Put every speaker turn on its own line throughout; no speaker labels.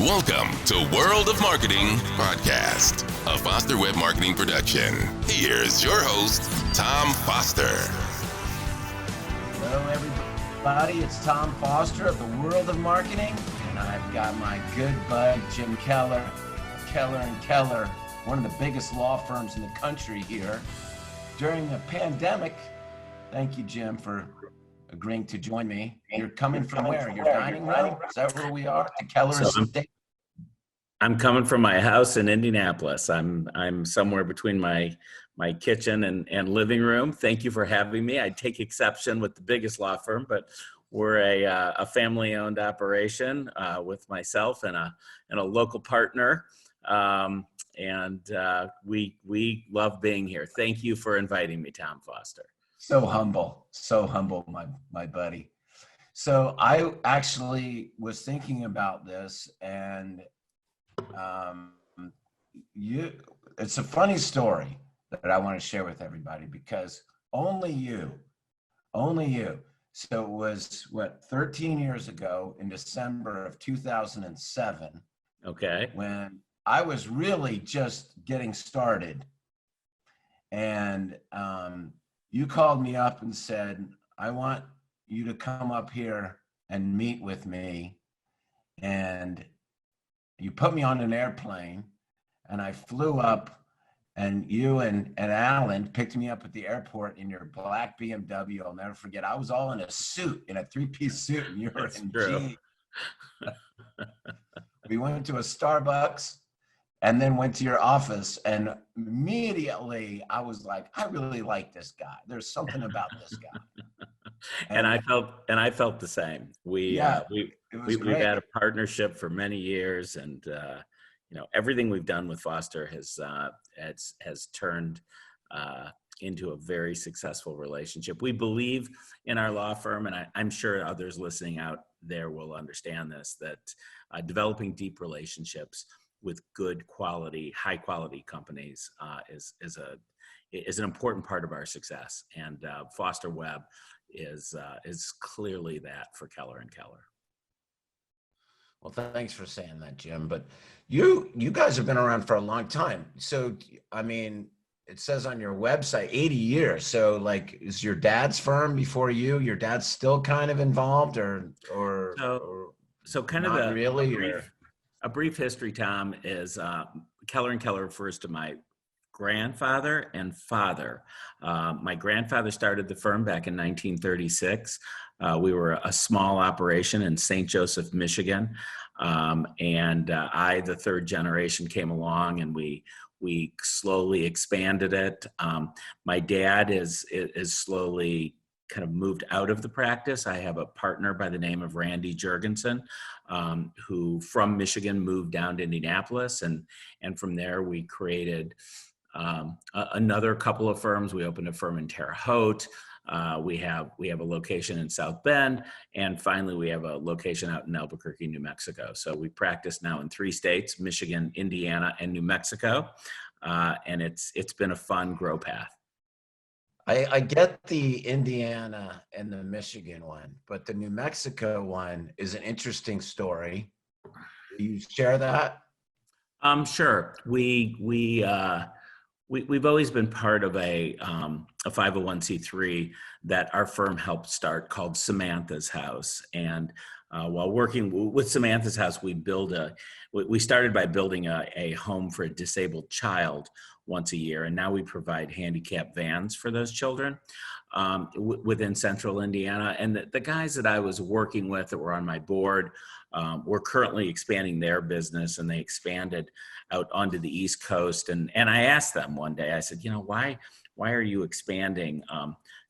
Welcome to World of Marketing Podcast, a Foster Web Marketing production. Here's your host, Tom Foster.
Hello, everybody. It's Tom Foster of the World of Marketing, and I've got my good bud, Jim Keller, Keller Keller, one of the biggest law firms in the country here. During the pandemic, thank you, Jim, for agreeing to join me. You're coming from where? Your dining room? Is that where we are? The Keller Estate?
I'm coming from my house in Indianapolis. I'm somewhere between my kitchen and living room. Thank you for having me. I take exception with the biggest law firm, but we're a family-owned operation with myself and a local partner, and we love being here. Thank you for inviting me, Tom Foster.
So humble, my buddy. So I actually was thinking about this, and it's a funny story that I want to share with everybody because only you. So it was 13 years ago in December of 2007.
Okay.
When I was really just getting started, and you called me up and said, I want you to come up here and meet with me. And you put me on an airplane, and I flew up, and you and Alan picked me up at the airport in your black BMW. I'll never forget. I was all in a suit, in a three-piece suit, and you were in jeans. We went to a Starbucks and then went to your office, and immediately I was like, I really like this guy. There's something about this guy.
And I felt the same. We've had a partnership for many years, and everything we've done with Foster has turned into a very successful relationship. We believe in our law firm, and I'm sure others listening out there will understand this, that developing deep relationships with good quality, high quality companies is an important part of our success. And Foster Web is clearly that for Keller and Keller.
Well, thanks for saying that, Jim. But you guys have been around for a long time. So, I mean, it says on your website 80 years. So, like, is your dad's firm before you? Your dad's still kind of involved, or
so kind
not
of
really?
A brief history, Tom, is Keller and Keller refers to my grandfather and father. My grandfather started the firm back in 1936. We were a small operation in St. Joseph, Michigan. And I, the third generation, came along, and we slowly expanded it. My dad is slowly kind of moved out of the practice. I have a partner by the name of Randy Jurgensen, who from Michigan moved down to Indianapolis. And from there we created another couple of firms. We opened a firm in Terre Haute. We have a location in South Bend, and finally we have a location out in Albuquerque, New Mexico. So we practice now in 3 states: Michigan, Indiana, and New Mexico. And it's been a fun grow path.
I get the Indiana and the Michigan one, but the New Mexico one is an interesting story. Do you share that?
Sure. We've always been part of a 501c3 that our firm helped start called Samantha's House. And while working with Samantha's House, we started by building a home for a disabled child once a year. And now we provide handicap vans for those children within central Indiana. And the guys that I was working with that were on my board were currently expanding their business, and they expanded out onto the East Coast. And I asked them one day, I said, why are you expanding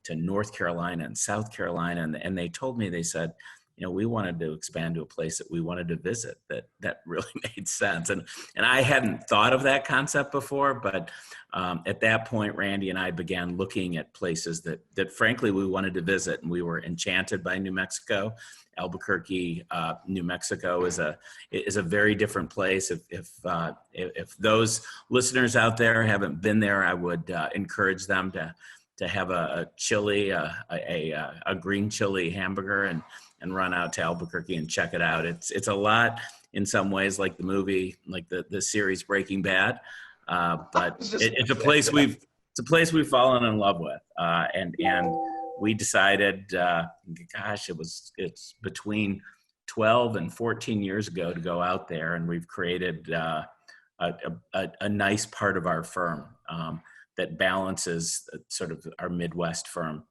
to North Carolina and South Carolina? And they told me, they said, we wanted to expand to a place that we wanted to visit that really made sense. And I hadn't thought of that concept before, but at that point, Randy and I began looking at places that frankly we wanted to visit, and we were enchanted by New Mexico. Albuquerque, New Mexico is a very different place. If those listeners out there haven't been there, I would encourage them to have a chili, a green chili hamburger, and run out to Albuquerque and check it out. It's a lot in some ways like the movie, like the series Breaking Bad, but it's a place we've fallen in love with, and we decided, gosh, it's between 12 and 14 years ago to go out there, and we've created a nice part of our firm that balances sort of our Midwest firm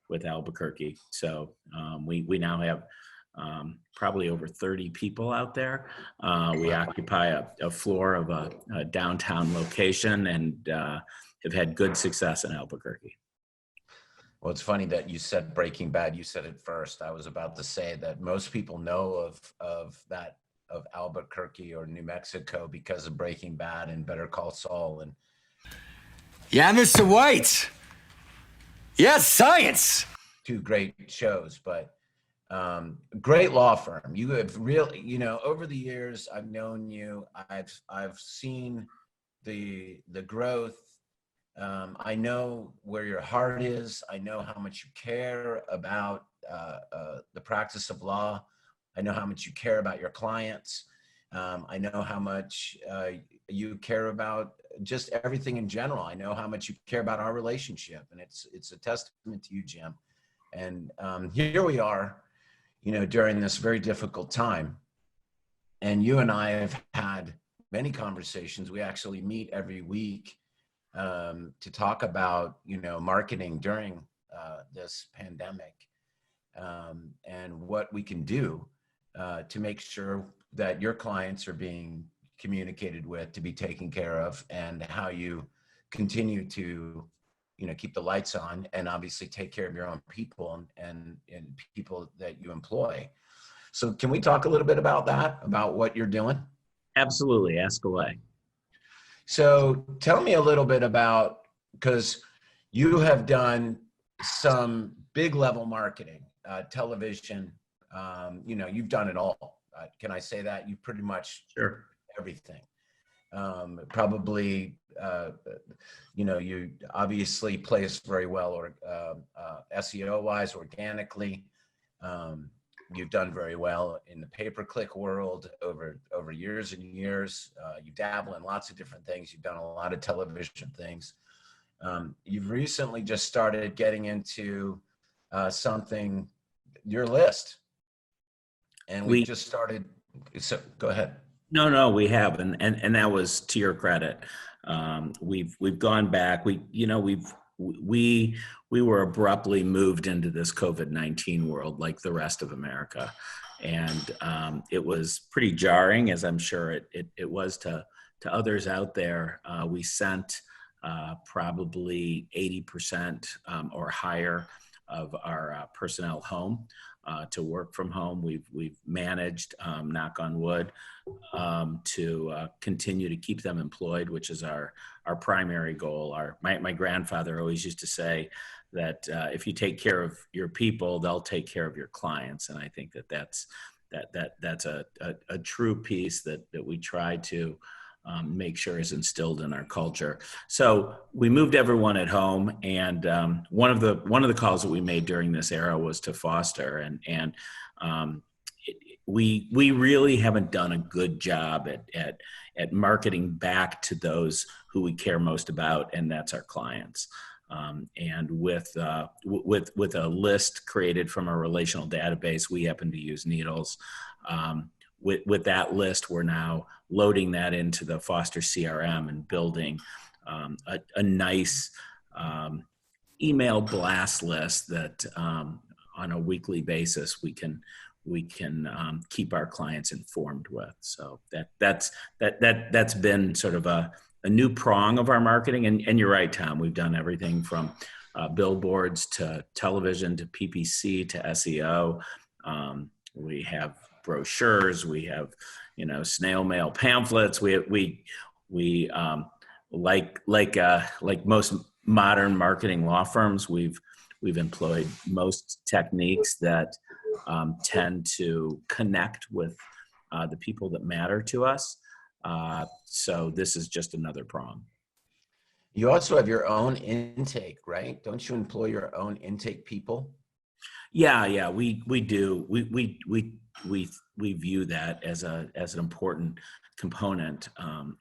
with Albuquerque. So we now have probably over 30 people out there. We occupy a floor of a downtown location and have had good success in Albuquerque.
Well, it's funny that you said Breaking Bad. You said it first. I was about to say that most people know of Albuquerque or New Mexico because of Breaking Bad and Better Call Saul. And
yeah, Mr. White. Yes, science.
Two great shows, but great law firm. You have really, over the years I've known you. I've seen the growth. I know where your heart is. I know how much you care about the practice of law. I know how much you care about your clients. I know how much you care about just everything in general. I know how much you care about our relationship, and it's a testament to you, Jim. And here we are, during this very difficult time. And you and I have had many conversations. We actually meet every week to talk about, marketing during this pandemic, and what we can do to make sure that your clients are being communicated with, to be taken care of, and how you continue to, keep the lights on and obviously take care of your own people and people that you employ. So can we talk a little bit about that, about what you're doing?
Absolutely. Ask away.
So tell me a little bit about, because you have done some big level marketing, television, you've done it all. Can I say that? You pretty much
Sure.
Everything. Probably, you obviously place very well, or SEO wise, organically. You've done very well in the pay-per-click world over years and years. You dabble in lots of different things. You've done a lot of television things. You've recently just started getting into something, your list. And we just started, so go ahead.
No, we have, and that was to your credit. We've gone back. We were abruptly moved into this COVID-19 world like the rest of America, and it was pretty jarring, as I'm sure it was to others out there. We sent probably 80% or higher of our personnel home. To work from home. We've managed, knock on wood, to continue to keep them employed, which is our primary goal. My grandfather always used to say that if you take care of your people, they'll take care of your clients, and I think that's a true piece that we try to make sure is instilled in our culture. So we moved everyone at home, and one of the calls that we made during this era was to Foster, and we really haven't done a good job at marketing back to those who we care most about, and that's our clients. And with a list created from a relational database, we happen to use Needles. With that list, we're now loading that into the Foster CRM and building a nice email blast list that on a weekly basis we can keep our clients informed with. So that's been sort of a new prong of our marketing. And you're right, Tom, we've done everything from billboards to television to PPC to SEO. We have brochures, we have snail mail pamphlets. We like most modern marketing law firms, we've employed most techniques that tend to connect with the people that matter to us. So this is just another prong.
You also have your own intake, right? Don't you employ your own intake people?
Yeah, we do. We view that as an important component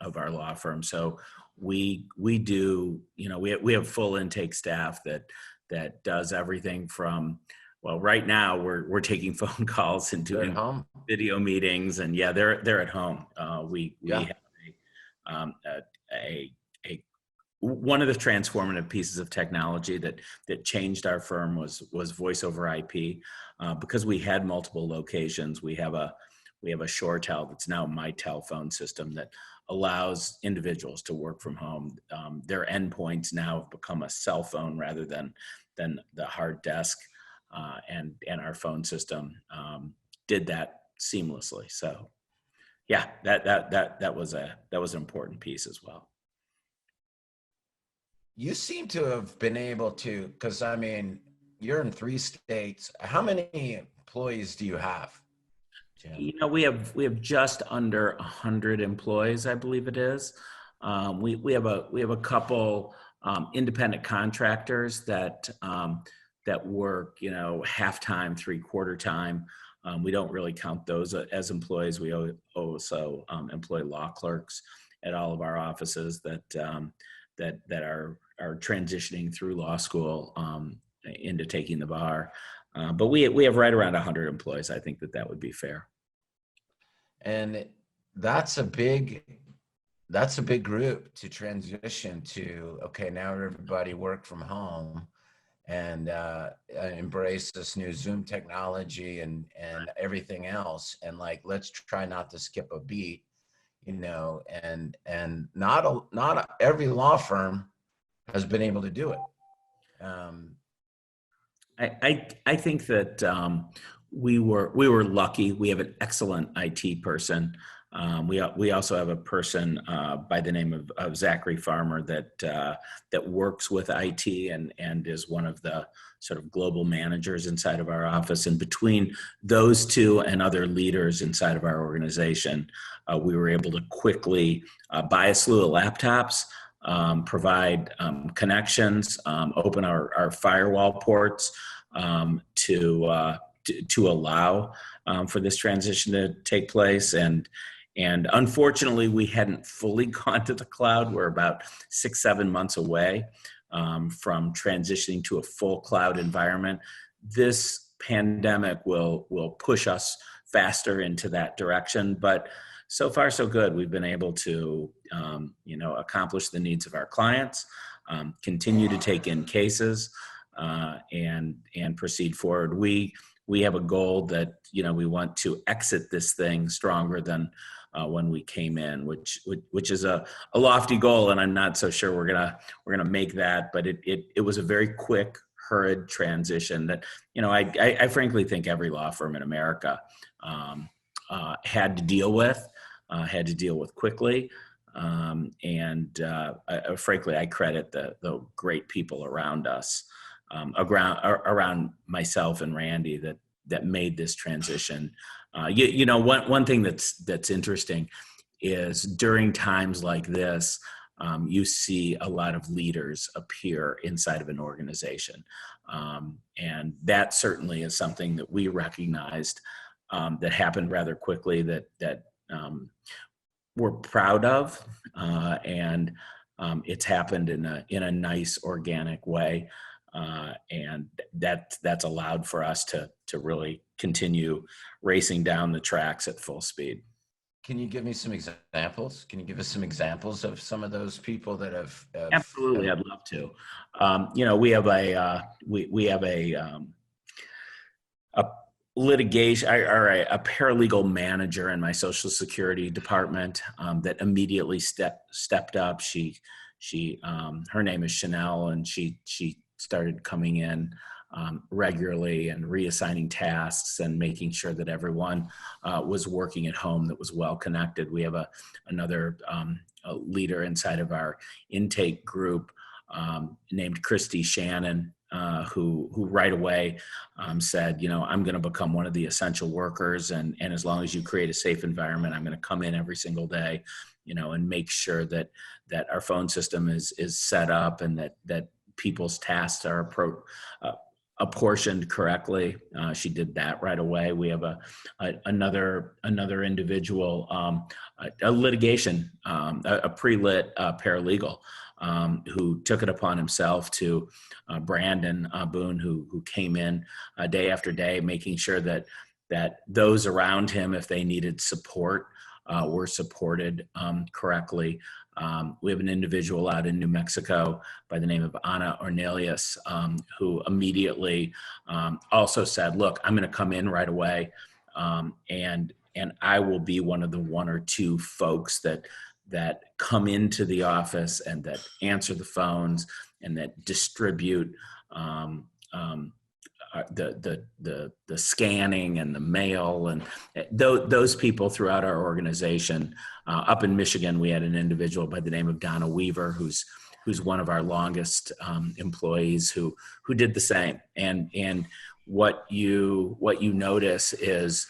of our law firm. So we do, we have full intake staff that does everything from, well, right now we're taking phone calls and
They're at
doing
home.
video meetings, and yeah, they're at home. We
Yeah.
have a one of the transformative pieces of technology that changed our firm was voice over IP, because we had multiple locations. We have a ShoreTel that's now my telephone system that allows individuals to work from home. Their endpoints now have become a cell phone rather than the hard desk, and our phone system did that seamlessly. So yeah, that was an important piece as well.
You seem to have been able to, because I mean, you're in 3 states. How many employees do you have, Jim?
We have just under 100 employees, I believe it is. We have a couple independent contractors that work, half time, 3/4 time. We don't really count those as employees. We also employ law clerks at all of our offices that are transitioning through law school into taking the bar. But we have right around 100 employees. I think that would be fair.
And that's a big group to transition to. Okay, now everybody work from home and embrace this new Zoom technology and everything else. And like, let's try not to skip a beat, and not every law firm has been able to do it.
I think that we were lucky. We have an excellent IT person. We also have a person by the name of Zachary Farmer that works with IT and is one of the sort of global managers inside of our office. And between those two and other leaders inside of our organization, we were able to quickly buy a slew of laptops, provide connections, open our firewall ports to allow for this transition to take place. And unfortunately, we hadn't fully gone to the cloud. We're about 6-7 months away from transitioning to a full cloud environment. This pandemic will push us faster into that direction, but so far so good. We've been able to accomplish the needs of our clients, continue to take in cases, and proceed forward. We have a goal that we want to exit this thing stronger than when we came in, which is a lofty goal, and I'm not so sure we're gonna make that. But it was a very quick, hurried transition that I frankly think every law firm in America had to deal with quickly. Frankly, I credit the great people around us, around myself and Randy that made this transition. One thing that's interesting is during times like this, you see a lot of leaders appear inside of an organization. And that certainly is something that we recognized that happened rather quickly that we're proud of, and it's happened in a nice organic way, and that's allowed for us to really continue racing down the tracks at full speed.
Can you give me some examples? Can you give us some examples of some of those people that have
Absolutely, I'd love to. We have a litigation or a paralegal manager in my Social Security department that immediately stepped up. Her name is Chanel, and she started coming in regularly and reassigning tasks and making sure that everyone was working at home that was well connected. We have another leader inside of our intake group named Christy Shannon, who right away said, I'm going to become one of the essential workers, and as long as you create a safe environment, I'm going to come in every single day, and make sure that our phone system is set up and that people's tasks are apportioned correctly. She did that right away. We have another individual, a litigation, a pre-lit paralegal, who took it upon himself to Brandon Boone, who came in day after day, making sure that those around him, if they needed support, were supported correctly. We have an individual out in New Mexico by the name of Ana Ornelius, who immediately also said, look, I'm going to come in right away, and I will be one of the 1 or 2 folks that come into the office and that answer the phones and that distribute the scanning and the mail, and those people throughout our organization. Up in Michigan, we had an individual by the name of Donna Weaver, who's one of our longest employees, who did the same. And what you notice is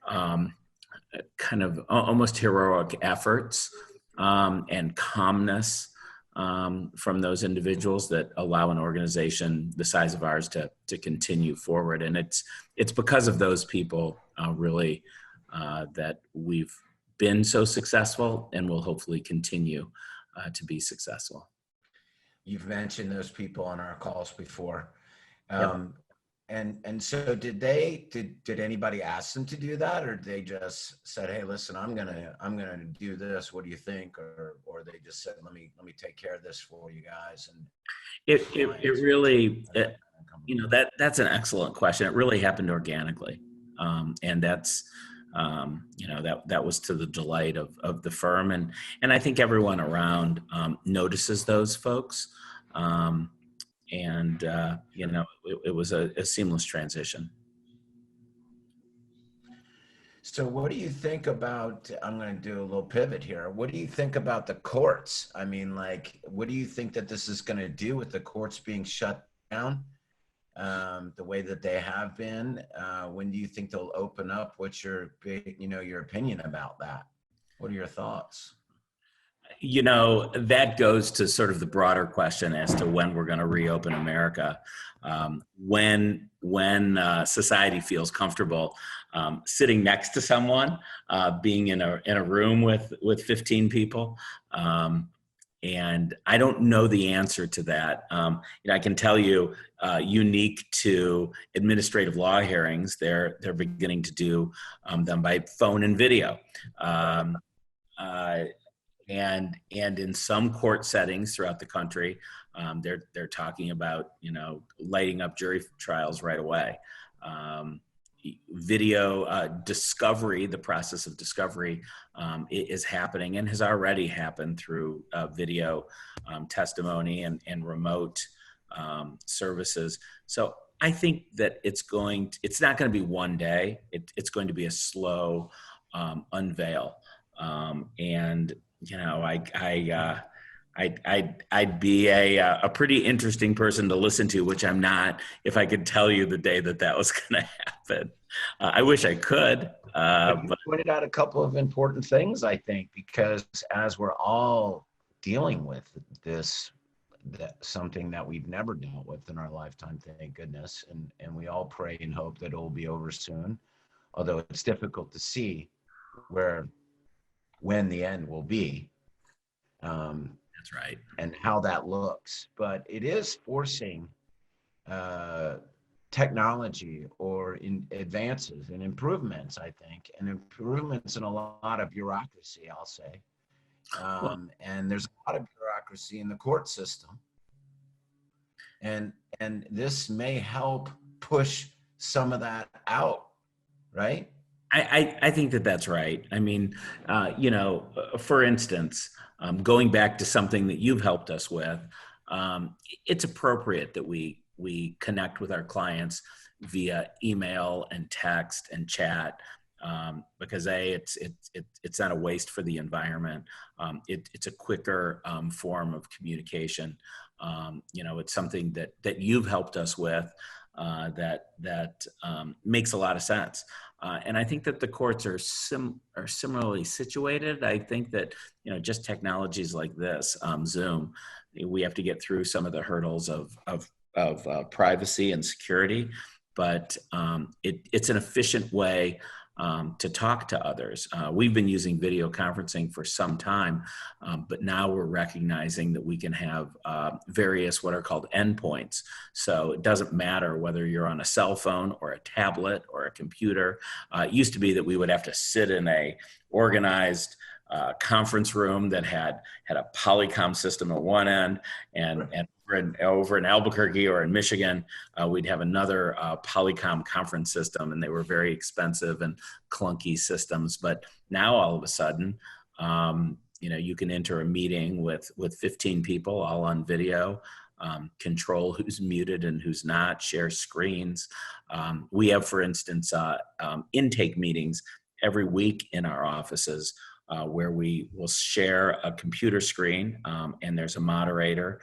kind of almost heroic efforts and calmness from those individuals that allow an organization the size of ours to continue forward. And it's because of those people really that we've been so successful and will hopefully continue to be successful.
You've mentioned those people on our calls before.
Yep.
And so did anybody ask them to do that, or they just said, hey, listen, I'm gonna do this, what do you think? Or they just said, let me take care of this for you guys? And
it really, that's an excellent question. It really happened organically. And that's, that was to the delight of the firm. And I think everyone around notices those folks. It was a seamless transition.
So what do you think about, I'm going to do a little pivot here. What do you think about the courts? I mean, what do you think that this is going to do with the courts being shut down the way that they have been? When do you think they'll open up? What's your opinion about that? What are your thoughts?
That goes to sort of the broader question as to when we're going to reopen America. When society feels comfortable sitting next to someone, being in a room with 15 people. And I don't know the answer to that. I can tell you, unique to administrative law hearings, they're beginning to do them by phone and video. And in some court settings throughout the country, they're talking about lighting up jury trials right away. Video discovery, the process of discovery, is happening and has already happened through video testimony and remote services. So I think that it's not going to be one day. It's going to be a slow unveil. I'd be a pretty interesting person to listen to, which I'm not, if I could tell you the day that was going to happen. I wish I could.
But you pointed out a couple of important things, I think, because as we're all dealing with this, something that we've never dealt with in our lifetime, thank goodness, and we all pray and hope that it will be over soon, although it's difficult to see when the end will be.
That's right.
And how that looks. But it is forcing technology or in advances and improvements, I think, and improvements in a lot of bureaucracy, I'll say. And there's a lot of bureaucracy in the court system. And this may help push some of that out, right?
I think that's right. I mean, for instance, going back to something that you've helped us with, it's appropriate that we connect with our clients via email and text and chat, because it's not a waste for the environment. It's a quicker form of communication. It's something that you've helped us with that makes a lot of sense. And I think that the courts are similarly situated. I think that, just technologies like this, Zoom, we have to get through some of the hurdles of privacy and security, but it's an efficient way to talk to others. We've been using video conferencing for some time, but now we're recognizing that we can have various what are called endpoints. So it doesn't matter whether you're on a cell phone or a tablet or a computer. It used to be that we would have to sit in a organized conference room that had a Polycom system at one end, and over in Albuquerque or in Michigan, we'd have another Polycom conference system, and they were very expensive and clunky systems. But now all of a sudden, you can enter a meeting with 15 people all on video, control who's muted and who's not, share screens. We have, for instance, intake meetings every week in our offices where we will share a computer screen, and there's a moderator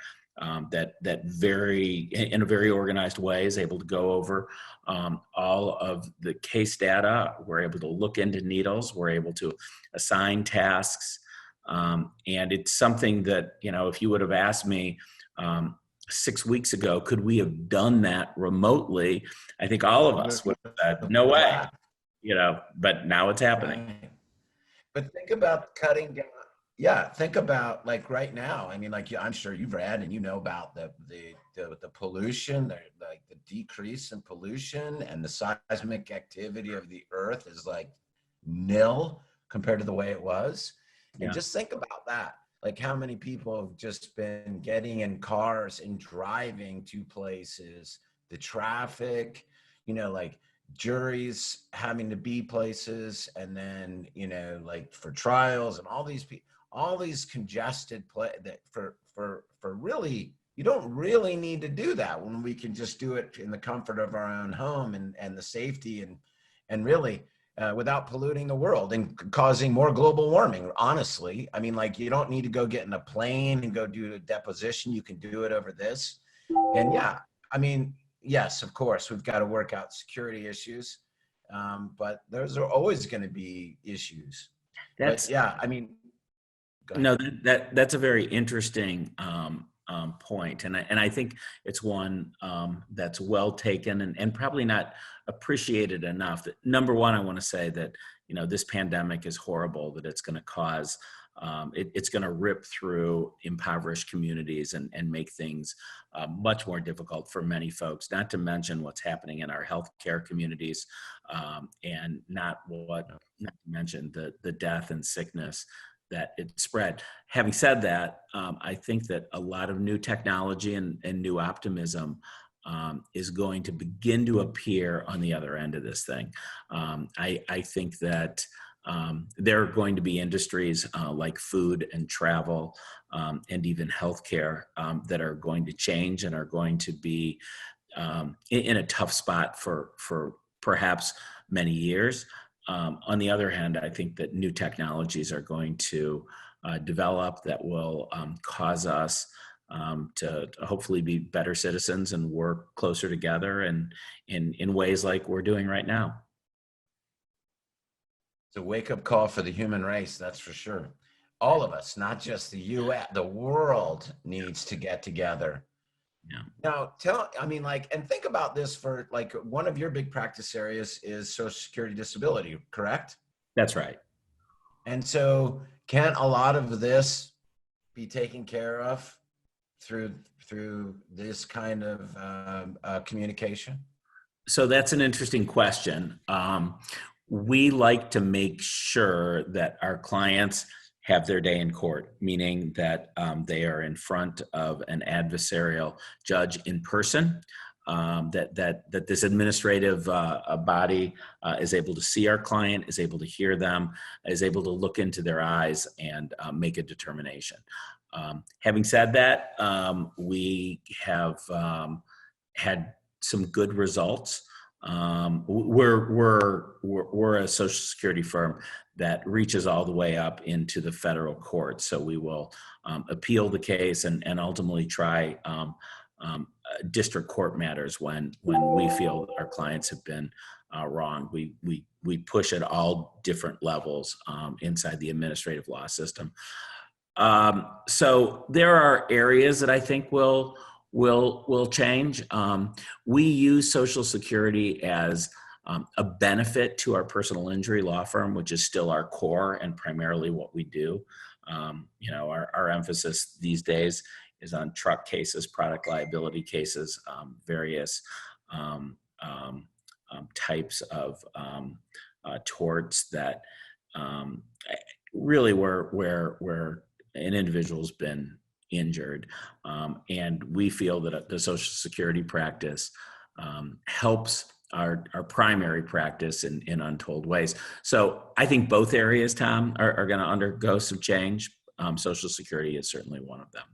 that in a very organized way is able to go over all of the case data. We're able to look into needles. We're able to assign tasks. And it's something that, if you would have asked me 6 weeks ago, could we have done that remotely? I think all of us would have said, no way, but now it's happening.
Right. But think about cutting down. Yeah, think about like right now. I mean, like I'm sure you've read and about the pollution, the decrease in pollution, and the seismic activity of the Earth is like nil compared to the way it was. Yeah. And just think about that. Like how many people have just been getting in cars and driving to places, the traffic, like juries having to be places, and then like for trials and all these congested that for really, you don't really need to do that when we can just do it in the comfort of our own home and the safety and really without polluting the world and causing more global warming. Honestly, I mean, like you don't need to go get in a plane and go do a deposition. You can do it over this. And yeah, I mean, yes, of course, we've got to work out security issues, but those are always going to be issues. I mean,
no, that's a very interesting point, and I think it's one that's well taken and probably not appreciated enough. That, number one, I want to say that this pandemic is horrible. That it's going to cause it's going to rip through impoverished communities and make things much more difficult for many folks, not to mention what's happening in our healthcare communities, and not to mention the death and sickness that it spread. Having said that, I think that a lot of new technology and new optimism is going to begin to appear on the other end of this thing. I think that there are going to be industries like food and travel and even healthcare that are going to change and are going to be in a tough spot for perhaps many years. On the other hand, I think that new technologies are going to develop that will cause us to hopefully be better citizens and work closer together and in ways like we're doing right now.
It's a wake-up call for the human race, that's for sure. All of us, not just the U.S., the world needs to get together.
Yeah.
Now, and think about this for like one of your big practice areas is Social Security disability, correct?
That's right.
And so can a lot of this be taken care of through this kind of communication?
So that's an interesting question. We like to make sure that our clients have their day in court, meaning that they are in front of an adversarial judge in person, that this administrative body is able to see our client, is able to hear them, is able to look into their eyes and make a determination. Having said that, we have had some good results. We're a Social Security firm that reaches all the way up into the federal court. So we will appeal the case and ultimately try district court matters when we feel our clients have been wrong. We push at all different levels inside the administrative law system. So there are areas that I think will will change. We use Social Security as a benefit to our personal injury law firm, which is still our core and primarily what we do. Our emphasis these days is on truck cases, product liability cases, various types of torts that really where an individual's been injured. And we feel that the Social Security practice helps our primary practice in untold ways. So I think both areas, Tom, are going to undergo some change. Social Security is certainly one of them.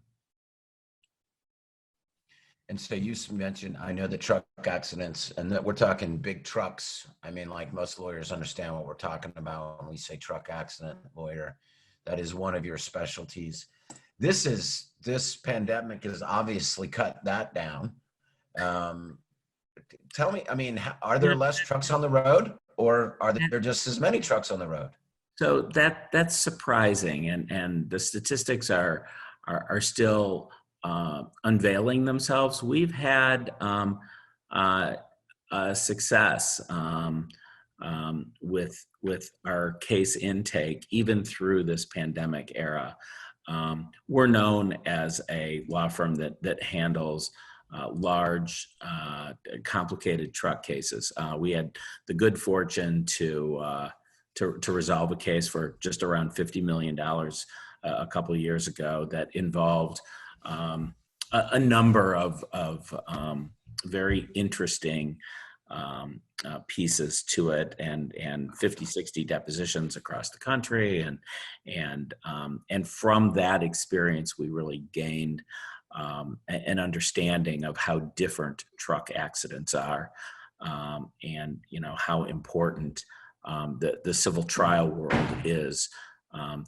And so you mentioned, I know the truck accidents, and that we're talking big trucks. I mean, like most lawyers understand what we're talking about when we say truck accident lawyer. That is one of your specialties. This pandemic has obviously cut that down. Tell me, I mean, are there less trucks on the road, or are there just as many trucks on the road?
So that's surprising, and the statistics are still unveiling themselves. We've had success with our case intake, even through this pandemic era. We're known as a law firm that handles large, complicated truck cases. We had the good fortune to resolve a case for just around $50 million a couple of years ago that involved a number of very interesting pieces to it, and 50, 60 depositions across the country, and from that experience, we really gained an understanding of how different truck accidents are, and how important the civil trial world is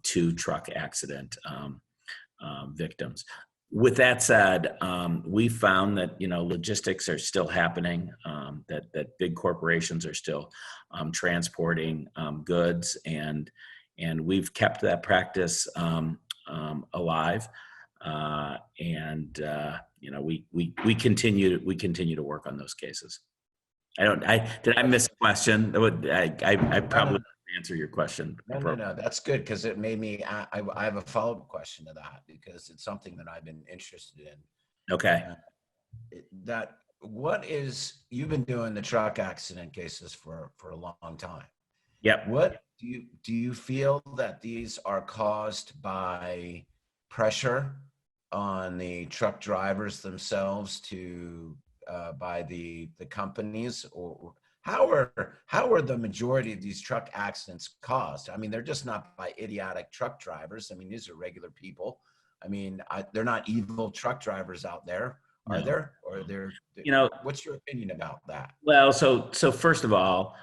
to truck accident victims. With that said, we found that logistics are still happening, that big corporations are still transporting goods, and we've kept that practice alive, and we continue to work on those cases. Did I miss a question? I probably answer your question.
No, that's good, because it made me, I have a follow-up question to that, because it's something that I've been interested in.
Okay.
You've been doing the truck accident cases for a long time.
Yep.
What do you feel that these are caused by pressure on the truck drivers themselves by the companies, or how are the majority of these truck accidents caused? I mean, they're just not by idiotic truck drivers. I mean, these are regular people. I mean, they're not evil truck drivers out there, are there? Or what's your opinion about that?
Well, so first of all,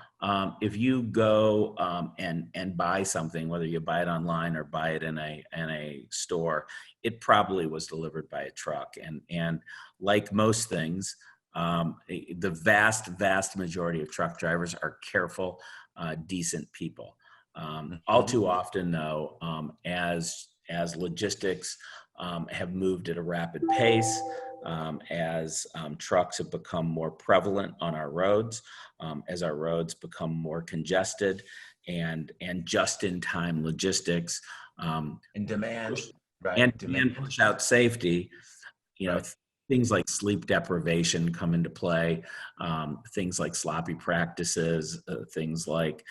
if you go and buy something, whether you buy it online or buy it in a store, it probably was delivered by a truck. And like most things, the vast majority of truck drivers are careful, decent people. All too often, though, as logistics have moved at a rapid pace, as trucks have become more prevalent on our roads, as our roads become more congested, and just-in-time logistics
And demand, right?
and push out safety,
Right.
Things like sleep deprivation come into play, things like sloppy practices, things like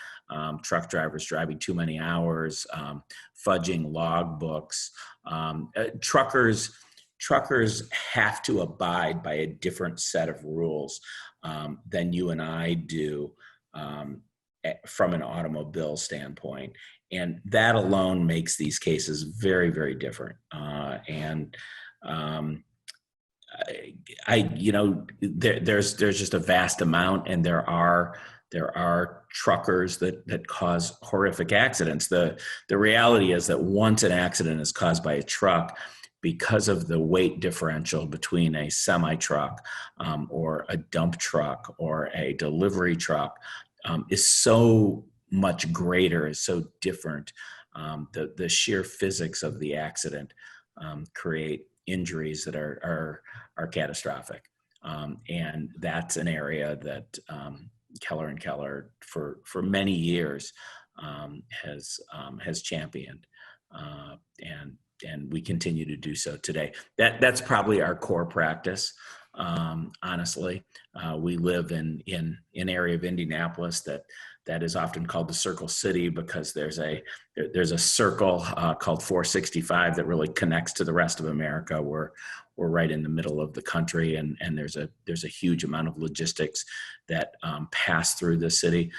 truck drivers driving too many hours, fudging log books. Truckers have to abide by a different set of rules than you and I do from an automobile standpoint. And that alone makes these cases very, very different. There's just a vast amount, and there are truckers that cause horrific accidents. The reality is that once an accident is caused by a truck, because of the weight differential between a semi-truck or a dump truck or a delivery truck is so much greater, is so different. The sheer physics of the accident create injuries that are catastrophic. And that's an area that Keller and Keller for many years has championed, and we continue to do so today. That's probably our core practice. Honestly, we live in an area of Indianapolis that is often called the Circle City, because there's a circle called 465 that really connects to the rest of America. We're right in the middle of the country, and there's a huge amount of logistics that pass through the city.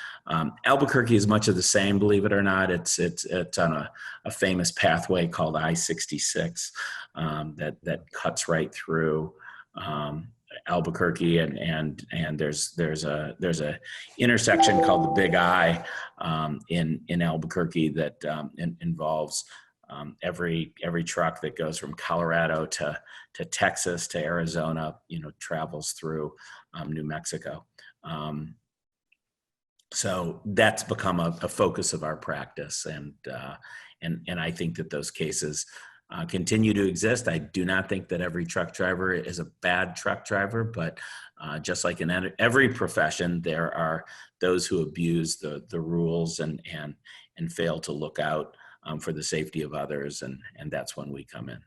Albuquerque is much of the same, believe it or not. It's on a famous pathway called I-66 that cuts right through Albuquerque, and there's a intersection called the Big I in Albuquerque that involves every truck that goes from Colorado to Texas to Arizona, travels through New Mexico. So that's become a focus of our practice, and I think that those cases continue to exist. I do not think that every truck driver is a bad truck driver, but just like in every profession, there are those who abuse the rules and fail to look out for the safety of others, and that's when we come in.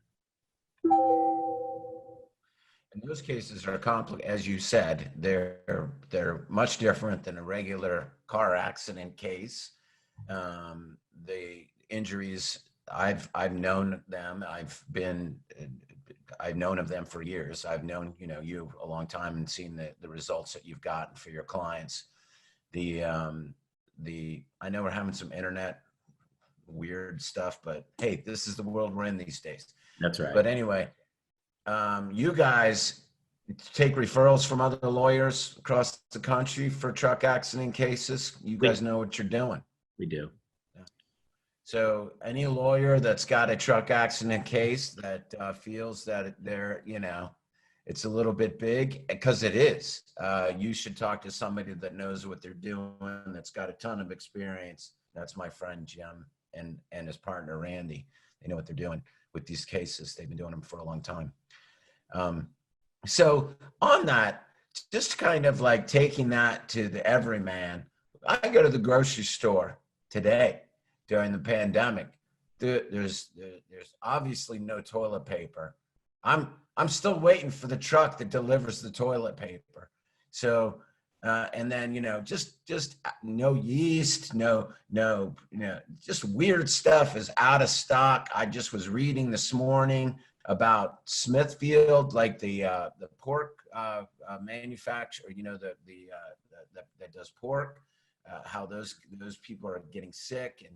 And those cases are complicated, as you said. They're much different than a regular car accident case. The injuries, I've known them. I've known of them for years. I've known you a long time and seen the results that you've gotten for your clients. I know we're having some internet weird stuff, but hey, this is the world we're in these days.
That's right.
But anyway, you guys take referrals from other lawyers across the country for truck accident cases. You guys know what you're doing.
We do.
So any lawyer that's got a truck accident case that feels that it's a little bit big, because it is, you should talk to somebody that knows what they're doing, that's got a ton of experience. That's my friend Jim and his partner Randy. They know what they're doing with these cases. They've been doing them for a long time. So on that, just kind of like taking that to the everyman, I go to the grocery store today during the pandemic. There's obviously no toilet paper. I'm still waiting for the truck that delivers the toilet paper. So, and then, just no yeast, no, just weird stuff is out of stock. I just was reading this morning about Smithfield, like the pork manufacturer, that does pork, how those people are getting sick,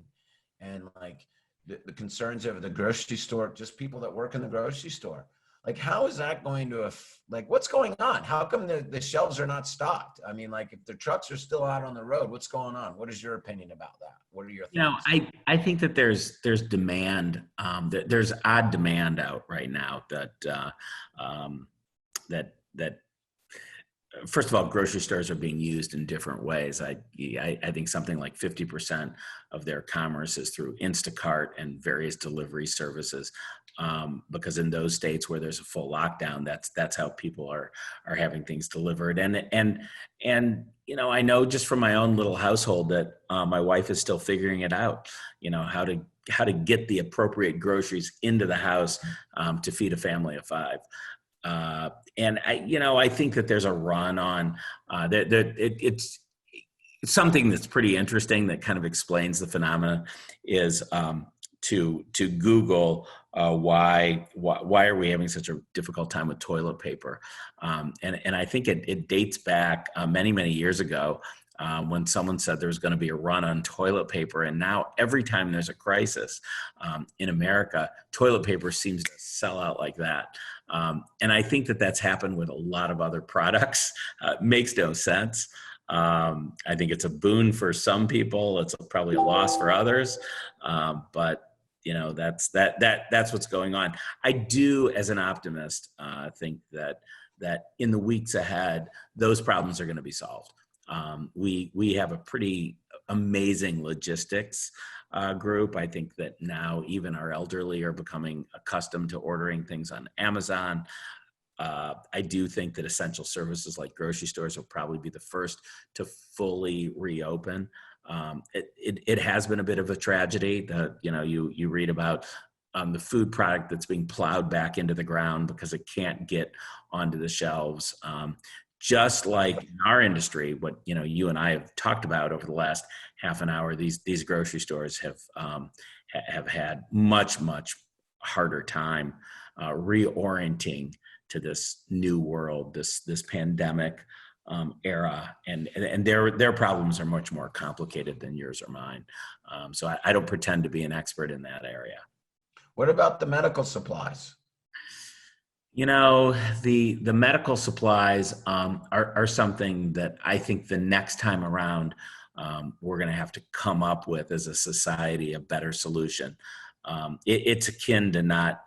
and like the concerns over the grocery store, just people that work in the grocery store. Like, how is that going to, what's going on? How come the shelves are not stocked? I mean, like, if the trucks are still out on the road, what's going on? What is your opinion about that? What are your thoughts?
I think that there's demand, there's odd demand out right now that first of all, grocery stores are being used in different ways. I think something like 50% of their commerce is through Instacart and various delivery services, because in those states where there's a full lockdown, that's how people are having things delivered. And I know just from my own little household that my wife is still figuring it out, how to get the appropriate groceries into the house to feed a family of 5. And I think that there's a run on it's something that's pretty interesting that kind of explains the phenomena is to Google why are we having such a difficult time with toilet paper, and I think it dates back many years ago when someone said there's going to be a run on toilet paper, and now every time there's a crisis in America, toilet paper seems to sell out like that. And I think that that's happened with a lot of other products. Makes no sense. I think it's a boon for some people. It's probably a loss for others. But that's what's going on. I do, as an optimist, think that in the weeks ahead, those problems are going to be solved. We have a pretty amazing logistics group. I think that now even our elderly are becoming accustomed to ordering things on Amazon. I do think that essential services like grocery stores will probably be the first to fully reopen. It has been a bit of a tragedy that, you read about the food product that's being plowed back into the ground because it can't get onto the shelves. Just like in our industry, what you and I have talked about over the last half an hour, these grocery stores have had much harder time reorienting to this new world, this pandemic era, and their problems are much more complicated than yours or mine. So I don't pretend to be an expert in that area.
What about the medical supplies?
The medical supplies are something that I think the next time around we're going to have to come up with as a society a better solution. It's akin to not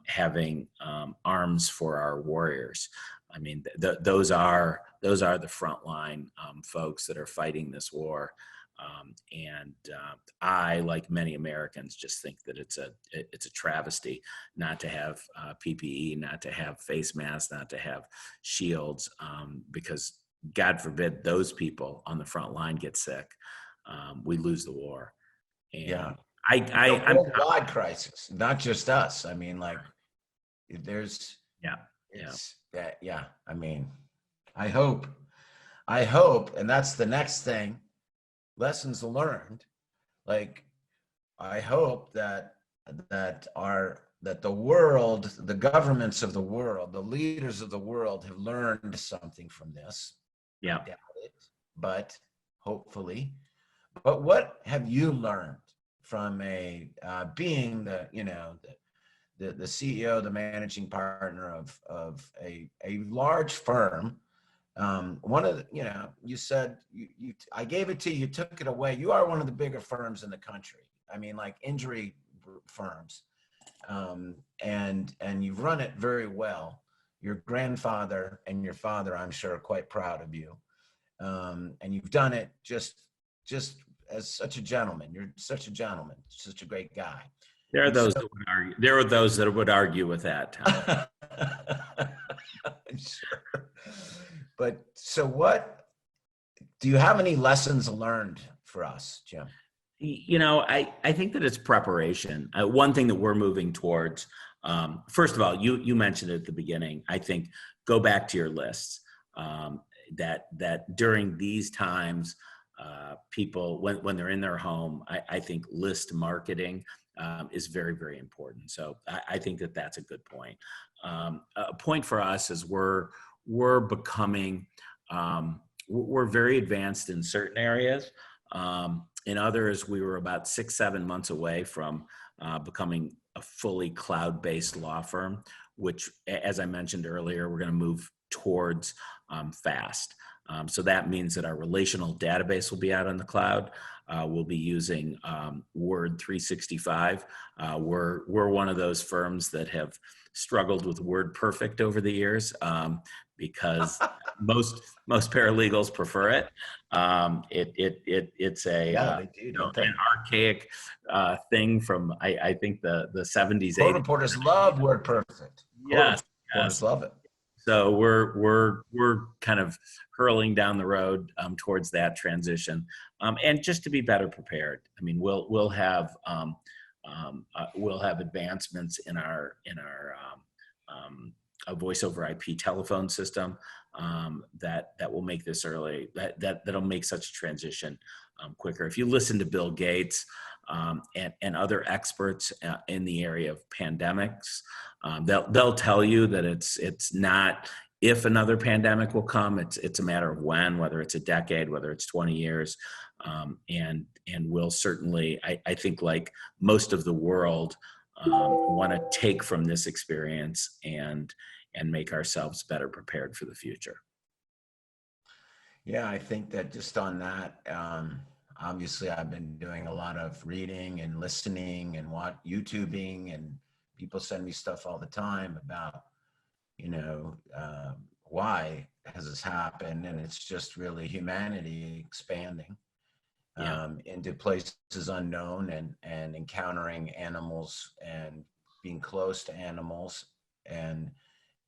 having arms for our warriors. I mean, those are the frontline folks that are fighting this war. I, like many Americans, just think that it's a travesty not to have PPE, not to have face masks, not to have shields, because God forbid those people on the front line get sick, we lose the war. And
Yeah.
I'm
worldwide crisis, not just us. I mean, like, there's I mean, I hope, and that's the next thing. Lessons learned. Like, I hope that the world, the governments of the world, the leaders of the world have learned something from this.
Yeah.
I doubt it, but hopefully. But what have you learned from being the CEO, the managing partner of a large firm? One of the, you said I gave it to you, you took it away. You are one of the bigger firms in the country. I mean, like injury firms, and you've run it very well. Your grandfather and your father, I'm sure, are quite proud of you, and you've done it just as such a gentleman. You're such a gentleman, such a great guy.
There are those that would argue with that, Tom.
Sure. But so what do you have any lessons learned for us, Jim?
I think that it's preparation. One thing that we're moving towards, first of all, you mentioned it at the beginning. I think go back to your lists. That during these times, people, when they're in their home, I think list marketing is very, very important. So I think that that's a good point. A point for us is we're becoming, we're very advanced in certain areas. In others, we were about 6-7 months away from becoming a fully cloud-based law firm, which, as I mentioned earlier, we're going to move towards fast. So that means that our relational database will be out on the cloud. We'll be using Word 365. We're one of those firms that have struggled with Word Perfect over the years because most paralegals prefer it. It's an archaic thing from I think the 70s.
Court reporters love Word Perfect.
Yes,
reporters love it.
So we're kind of hurling down the road towards that transition, and just to be better prepared. I mean, we'll have advancements in our a voice over IP telephone system that will make this that'll make such a transition quicker. If you listen to Bill Gates and other experts in the area of pandemics, they'll tell you that it's not if another pandemic will come. It's a matter of when, whether it's a decade, whether it's 20 years, and we'll certainly, I think, like most of the world, want to take from this experience and make ourselves better prepared for the future.
Yeah, I think that just on that, obviously I've been doing a lot of reading and listening and YouTubing, and people send me stuff all the time about, why has this happened? And it's just really humanity expanding. into places unknown and encountering animals and being close to animals and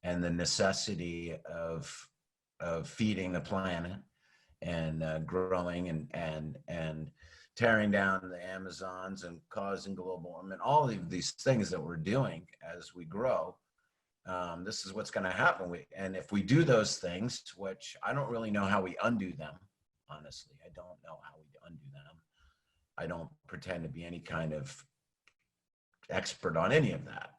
the necessity of feeding the planet and growing and tearing down the Amazons and causing global warming, all of these things that we're doing as we grow. This is what's going to happen. And if we do those things, which I don't really know how we undo them, honestly, I don't know how we undo them. I don't pretend to be any kind of expert on any of that.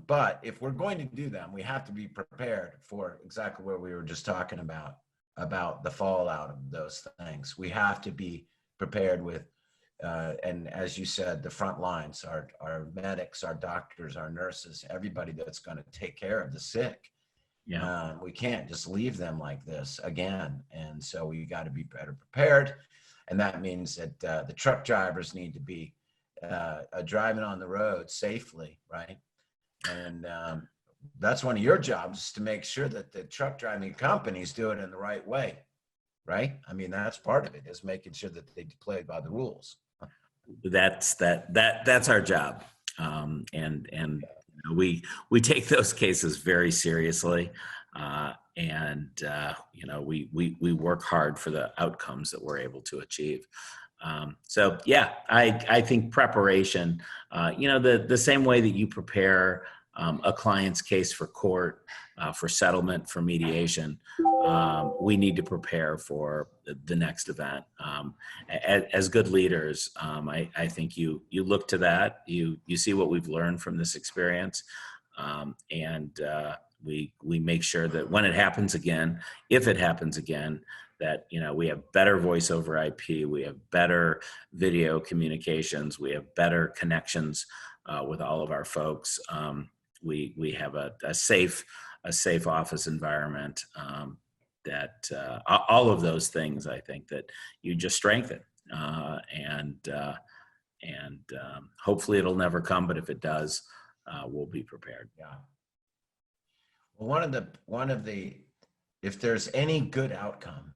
But if we're going to do them, we have to be prepared for exactly what we were just talking about the fallout of those things. We have to be prepared with, and as you said, the front lines, our medics, our doctors, our nurses, everybody that's going to take care of the sick. Yeah. We can't just leave them like this again. And so we got to be better prepared. And that means that the truck drivers need to be driving on the road safely, right? And that's one of your jobs, to make sure that the truck driving companies do it in the right way, right? I mean, that's part of it, is making sure that they play by the rules.
That's our job, and we take those cases very seriously, and we work hard for the outcomes that we're able to achieve. So yeah, I think preparation, the same way that you prepare a client's case for court, for settlement, for mediation, we need to prepare for the next event. As good leaders, I think you look to that, you see what we've learned from this experience, and we make sure that when it happens again, if it happens again, that we have better voice over IP, we have better video communications, we have better connections with all of our folks. We have a safe office environment, that all of those things, I think, that you just strengthen, and hopefully it'll never come, but if it does, we'll be prepared.
Yeah. Well, one of the if there's any good outcome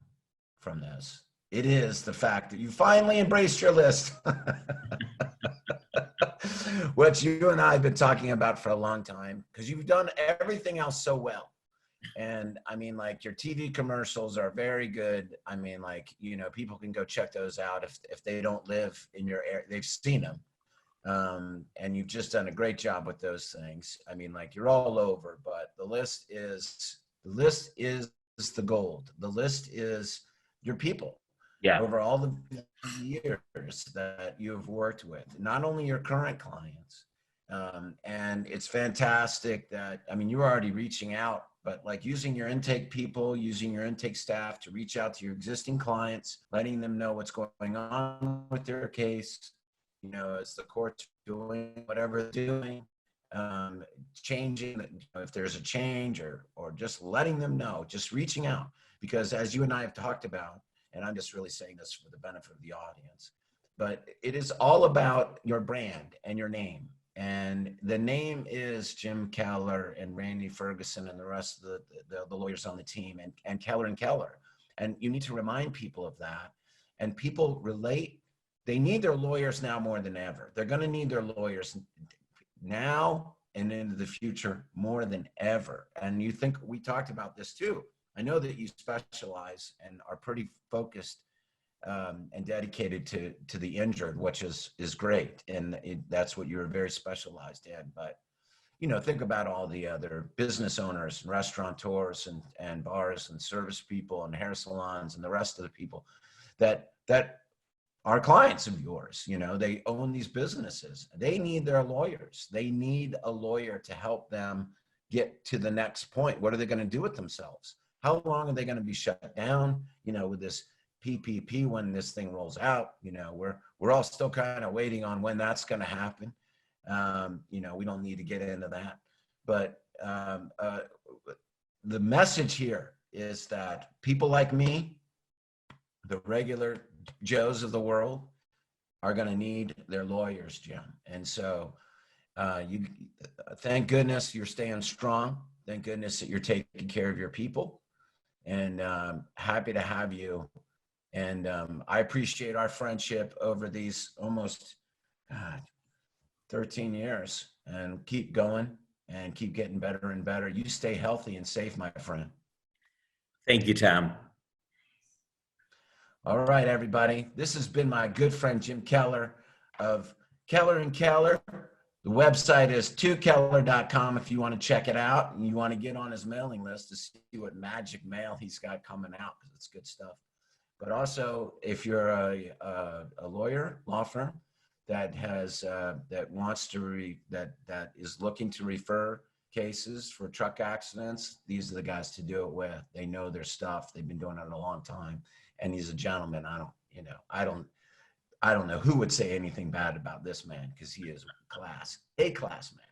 from this, it is the fact that you finally embraced your list. What you and I have been talking about for a long time, because you've done everything else so well. And I mean, like, your TV commercials are very good. I mean, like, people can go check those out if they don't live in your area, they've seen them. And you've just done a great job with those things. I mean, like, you're all over, but the list is the gold. The list is your people. Yeah. Over all the years that you have worked with, not only your current clients, and it's fantastic that, I mean, you're already reaching out, but like using your intake people, using your intake staff to reach out to your existing clients, letting them know what's going on with their case, as the court's doing whatever they're doing, changing, if there's a change, or just letting them know, just reaching out, because as you and I have talked about, and I'm just really saying this for the benefit of the audience, but it is all about your brand and your name. And the name is Jim Keller and Randy Ferguson and the rest of the lawyers on the team, and Keller and Keller. And you need to remind people of that. And people relate. They need their lawyers now more than ever. They're going to need their lawyers now and into the future more than ever. And you think, we talked about this too. I know that you specialize and are pretty focused and dedicated to the injured, which is great. And that's what you're very specialized in. But, think about all the other business owners and restaurateurs and bars and service people and hair salons and the rest of the people that are clients of yours. They own these businesses. They need their lawyers. They need a lawyer to help them get to the next point. What are they going to do with themselves? How long are they going to be shut down? With this PPP, when this thing rolls out, we're all still kind of waiting on when that's going to happen. We don't need to get into that, but the message here is that people like me, the regular Joes of the world, are going to need their lawyers, Jim. And so thank goodness you're staying strong. Thank goodness that you're taking care of your people. And happy to have you And I appreciate our friendship over these almost 13 years, and keep going and keep getting better and better. You stay healthy and safe, my friend.
Thank you, Tom.
All right, everybody. This has been my good friend, Jim Keller of Keller and Keller. The website is 2keller.com if you want to check it out and you want to get on his mailing list to see what magic mail he's got coming out, because it's good stuff. But also, if you're a lawyer, law firm that has that wants to that is looking to refer cases for truck accidents, these are the guys to do it with. They know their stuff. They've been doing it a long time, and he's a gentleman. I don't know who would say anything bad about this man, because he is a class man.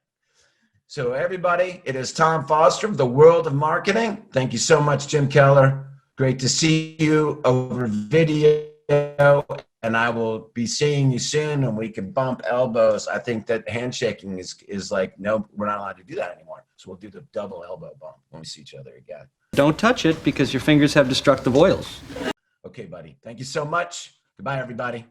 So everybody, it is Tom Foster of the World of Marketing. Thank you so much, Jim Keller. Great to see you over video, and I will be seeing you soon, and we can bump elbows. I think that handshaking is like, no, we're not allowed to do that anymore. So we'll do the double elbow bump when we see each other again.
Don't touch it because your fingers have destructive oils.
Okay, buddy. Thank you so much. Goodbye, everybody.